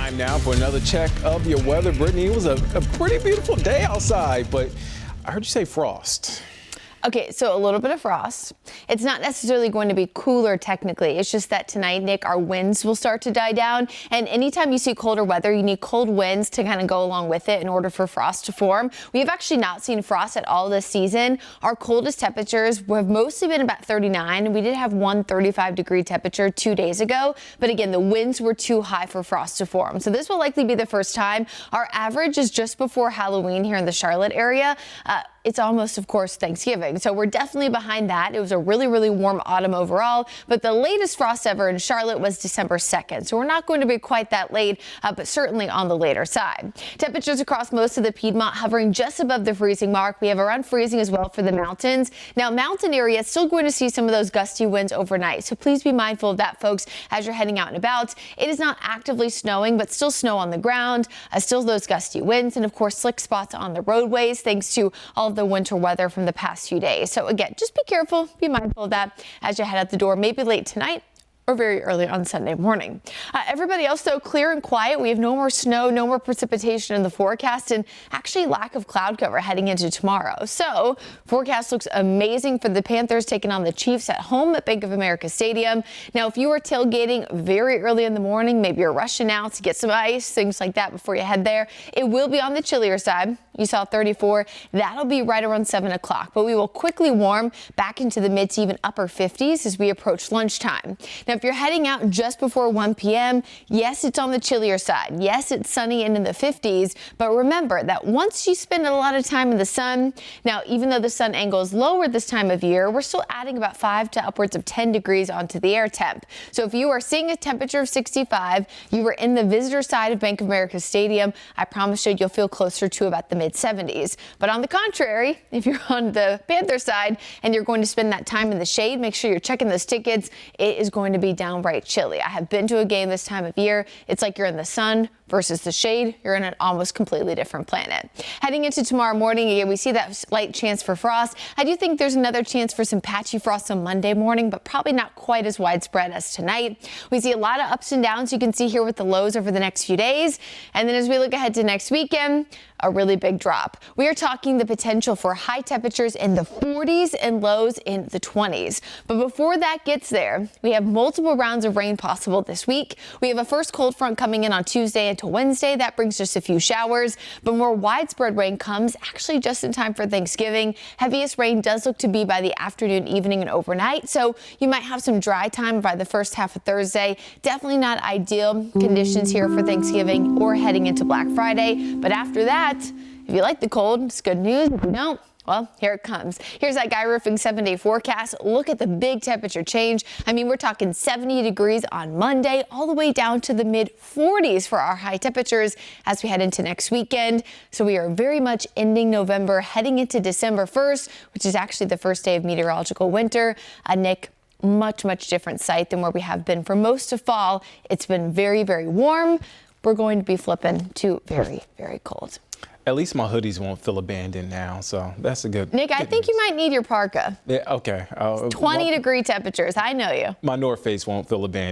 Time now for another check of your weather. Brittany, it was a pretty beautiful day outside, but I heard you say frost. Okay, so a little bit of frost. It's not necessarily going to be cooler technically. It's just that tonight, Nick, our winds will start to die down. And anytime you see colder weather, you need cold winds to kind of go along with it in order for frost to form. We have actually not seen frost at all this season. Our coldest temperatures have mostly been about 39. We did have one 35-degree temperature 2 days ago. But again, the winds were too high for frost to form. So this will likely be the first time. Our average is just before Halloween here in the Charlotte area. It's almost, of course, Thanksgiving. So we're definitely behind that. It was a really, really warm autumn overall, but the latest frost ever in Charlotte was December 2nd. So we're not going to be quite that late, but certainly on the later side. Temperatures across most of the Piedmont hovering just above the freezing mark. We have around freezing as well for the mountains. Now, mountain areas still going to see some of those gusty winds overnight. So please be mindful of that, folks, as you're heading out and about. It is not actively snowing, but still snow on the ground, still those gusty winds, and of course, slick spots on the roadways, thanks to all of the winter weather from the past few days. So again, just be careful, be mindful of that as you head out the door, maybe late tonight or very early on Sunday morning. Everybody else, though, clear and quiet. We have no more snow, no more precipitation in the forecast, and actually lack of cloud cover heading into tomorrow. So forecast looks amazing for the Panthers taking on the Chiefs at home at Bank of America Stadium. Now, if you are tailgating very early in the morning, maybe you're rushing out to get some ice, things like that before you head there, it will be on the chillier side. You saw 34. That'll be right around 7 o'clock, but we will quickly warm back into the mid to even upper 50s as we approach lunchtime. Now, if you're heading out just before 1 p.m., yes, it's on the chillier side. Yes, it's sunny and in the 50s, but remember that once you spend a lot of time in the sun, now, even though the sun angle is lower this time of year, we're still adding about 5 to upwards of 10 degrees onto the air temp. So if you are seeing a temperature of 65, you were in the visitor side of Bank of America Stadium, I promise you'll feel closer to about the mid-70s. But on the contrary, if you're on the Panther side and you're going to spend that time in the shade, make sure you're checking those tickets. It is going to be downright chilly. I have been to a game this time of year. It's like you're in the sun versus the shade. You're in an almost completely different planet. Heading into tomorrow morning, again, we see that slight chance for frost. I do think there's another chance for some patchy frost on Monday morning, but probably not quite as widespread as tonight. We see a lot of ups and downs you can see here with the lows over the next few days. And then as we look ahead to next weekend, a really big drop. We are talking the potential for high temperatures in the 40s and lows in the 20s. But before that gets there, we have multiple rounds of rain possible this week. We have a first cold front coming in on Tuesday until Wednesday. That brings just a few showers, but more widespread rain comes actually just in time for Thanksgiving. Heaviest rain does look to be by the afternoon, evening, and overnight. So you might have some dry time by the first half of Thursday. Definitely not ideal conditions here for Thanksgiving or heading into Black Friday. But after that, if you like the cold, it's good news. If you don't, well, here it comes. Here's that Guy Roofing 7-day forecast. Look at the big temperature change. I mean, we're talking 70 degrees on Monday, all the way down to the mid 40s for our high temperatures as we head into next weekend. So we are very much ending November, heading into December 1st, which is actually the first day of meteorological winter. Nick, much different sight than where we have been for most of fall. It's been very warm. We're going to be flipping to very cold. At least my hoodies won't feel abandoned now, so that's a good. Nick, I think you might need your parka. Yeah, okay. 20-degree temperatures. I know you. My North Face won't feel abandoned.